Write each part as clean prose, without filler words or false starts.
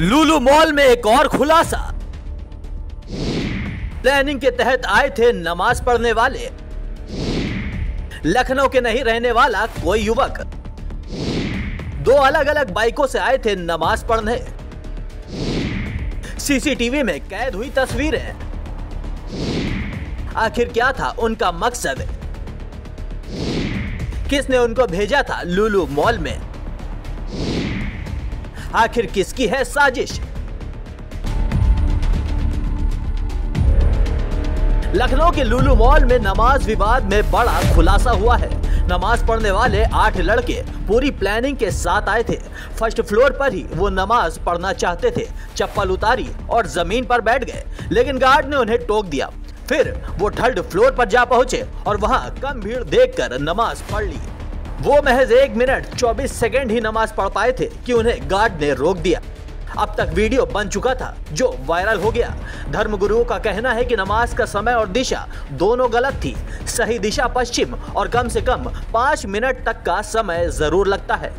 लुलु mall में एक और खुलासा। प्लानिंग के तहत आए थे नमाज पढ़ने वाले। लखनऊ के नहीं रहने वाला कोई युवक दो अलग अलग बाइकों से आए थे नमाज पढ़ने। सीसीटीवी में कैद हुई तस्वीरें। आखिर क्या था उनका मकसद? किसने उनको भेजा था लुलु मॉल में? आखिर किसकी है साजिश? लखनऊ के लुलु मॉल में नमाज विवाद में बड़ा खुलासा हुआ है। नमाज पढ़ने वाले 8 लड़के पूरी प्लानिंग के साथ आए थे। फर्स्ट फ्लोर पर ही वो नमाज पढ़ना चाहते थे। चप्पल उतारी और जमीन पर बैठ गए, लेकिन गार्ड ने उन्हें टोक दिया। फिर वो 3rd फ्लोर पर जा पहुंचे और वहां कम भीड़ देखकर नमाज पढ़ ली। वो महज 1 मिनट 24 सेकंड ही नमाज पढ़ पाए थे कि उन्हें गार्ड ने रोक दिया। अब तक वीडियो बन चुका था जो वायरल हो गया। धर्मगुरुओं का कहना है कि नमाज का समय और दिशा दोनों गलत थी। सही दिशा पश्चिम और कम से कम 5 मिनट तक का समय जरूर लगता है।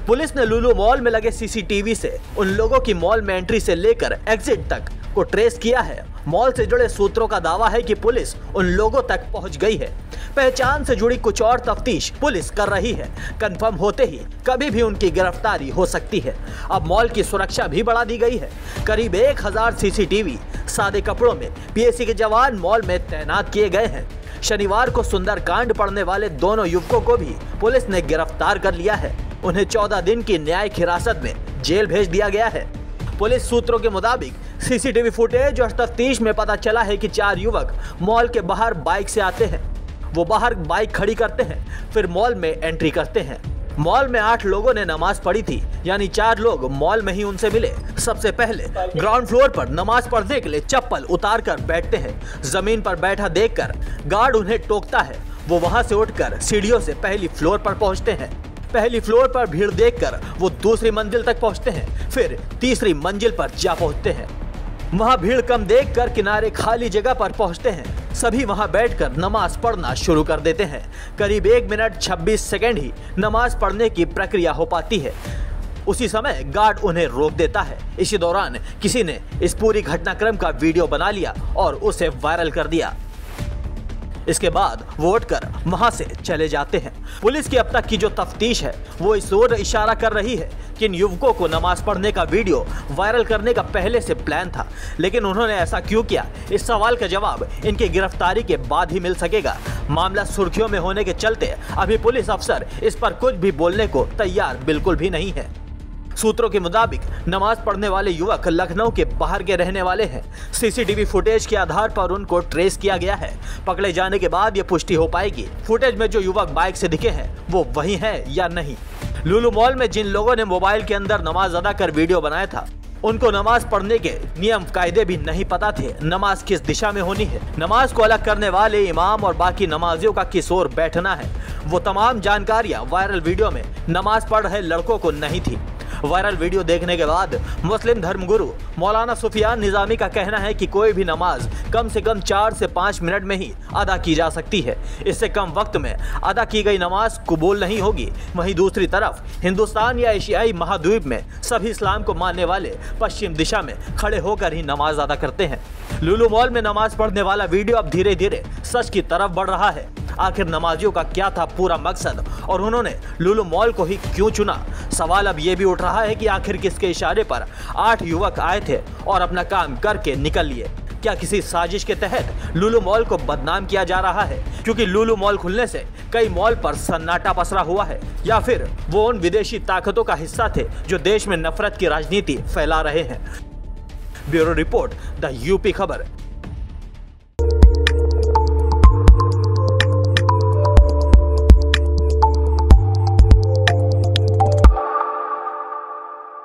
पुलिस ने लुलु मॉल में लगे सीसीटीवी से उन लोगों की मॉल में एंट्री से लेकर एग्जिट तक को ट्रेस किया है। मॉल से जुड़े सूत्रों का दावा है कि पुलिस उन लोगों तक पहुंच गई है। पहचान से जुड़ी कुछ और तफ्तीश पुलिस कर रही है। कंफर्म होते ही कभी भी उनकी गिरफ्तारी हो सकती है। अब मॉल की सुरक्षा भी बढ़ा दी गई है। करीब 1000 सीसीटीवी सादे कपड़ों में पीएसी के जवान मॉल में तैनात किए गए हैं। शनिवार को सुंदरकांड पढ़ने वाले दोनों युवकों को भी पुलिस ने गिरफ्तार कर लिया है। उन्हें 14 दिन की न्यायिक हिरासत में जेल भेज दिया गया है। पुलिस सूत्रों के मुताबिक सीसीटीवी फुटेज और तफ्तीश में पता चला है कि 4 युवक मॉल के बाहर बाइक से आते हैं। वो बाहर बाइक खड़ी करते हैं, फिर मॉल में एंट्री करते हैं। मॉल में 8 लोगों ने नमाज पढ़ी थी, यानी 4 लोग मॉल में ही उनसे मिले। सबसे पहले ग्राउंड फ्लोर पर नमाज पढ़ने के लिए चप्पल उतार कर बैठते हैं। जमीन पर बैठा देखकर गार्ड उन्हें टोकता है। वो वहां से उठकर सीढ़ियों से पहली फ्लोर पर पहुंचते हैं। पहली फ्लोर पर भीड़ देखकर वो दूसरी मंजिल तक पहुंचते हैं, फिर तीसरी मंजिल पर जा पहुंचते हैं। वहां भीड़ कम देखकर किनारे खाली जगह पर पहुंचते हैं। सभी वहां बैठकर नमाज पढ़ना शुरू कर देते हैं। करीब 1 मिनट 26 सेकंड ही नमाज पढ़ने की प्रक्रिया हो पाती है। उसी समय गार्ड उन्हें रोक देता है। इसी दौरान किसी ने इस पूरी घटनाक्रम का वीडियो बना लिया और उसे वायरल कर दिया। इसके बाद वो उठकर वहां से चले जाते हैं। पुलिस की अब तक की जो तफ्तीश है वो इस ओर इशारा कर रही है कि इन युवकों को नमाज पढ़ने का वीडियो वायरल करने का पहले से प्लान था, लेकिन उन्होंने ऐसा क्यों किया, इस सवाल का जवाब इनकी गिरफ्तारी के बाद ही मिल सकेगा। मामला सुर्खियों में होने के चलते अभी पुलिस अफसर इस पर कुछ भी बोलने को तैयार बिल्कुल भी नहीं है। सूत्रों के मुताबिक नमाज पढ़ने वाले युवक लखनऊ के बाहर के रहने वाले हैं। सीसीटीवी फुटेज के आधार पर उनको ट्रेस किया गया है। पकड़े जाने के बाद ये पुष्टि हो पाएगी फुटेज में जो युवक बाइक से दिखे हैं वो वही है या नहीं। लुलु मॉल में जिन लोगों ने मोबाइल के अंदर नमाज अदा कर वीडियो बनाया था उनको नमाज पढ़ने के नियम कायदे भी नहीं पता थे। नमाज किस दिशा में होनी है, नमाज को अलग करने वाले इमाम और बाकी नमाजियों का किस ओर बैठना है, वो तमाम जानकारियां वायरल वीडियो में नमाज पढ़ रहे लड़कों को नहीं थी। वायरल वीडियो देखने के बाद मुस्लिम धर्मगुरु मौलाना सुफियान निजामी का कहना है कि कोई भी नमाज कम से कम 4 से 5 मिनट में ही अदा की जा सकती है। इससे कम वक्त में अदा की गई नमाज कबूल नहीं होगी। वहीं दूसरी तरफ हिंदुस्तान या एशियाई महाद्वीप में सभी इस्लाम को मानने वाले पश्चिम दिशा में खड़े होकर ही नमाज अदा करते हैं। लुलु मॉल में नमाज पढ़ने वाला वीडियो अब धीरे धीरे सच की तरफ बढ़ रहा है। आखिर नमाजियों का क्या था पूरा मकसद और उन्होंने लुलु मॉल को ही क्यों चुना? सवाल अब ये भी उठ रहा है कि आखिर किसके इशारे पर 8 युवक आए थे और अपना काम करके निकल लिए। क्या किसी साजिश के तहत लुलु मॉल को बदनाम किया जा रहा है क्योंकि लुलु मॉल खुलने से कई मॉल पर सन्नाटा पसरा हुआ है, या फिर वो उन विदेशी ताकतों का हिस्सा थे जो देश में नफरत की राजनीति फैला रहे हैं? ब्यूरो रिपोर्ट, द यूपी खबर।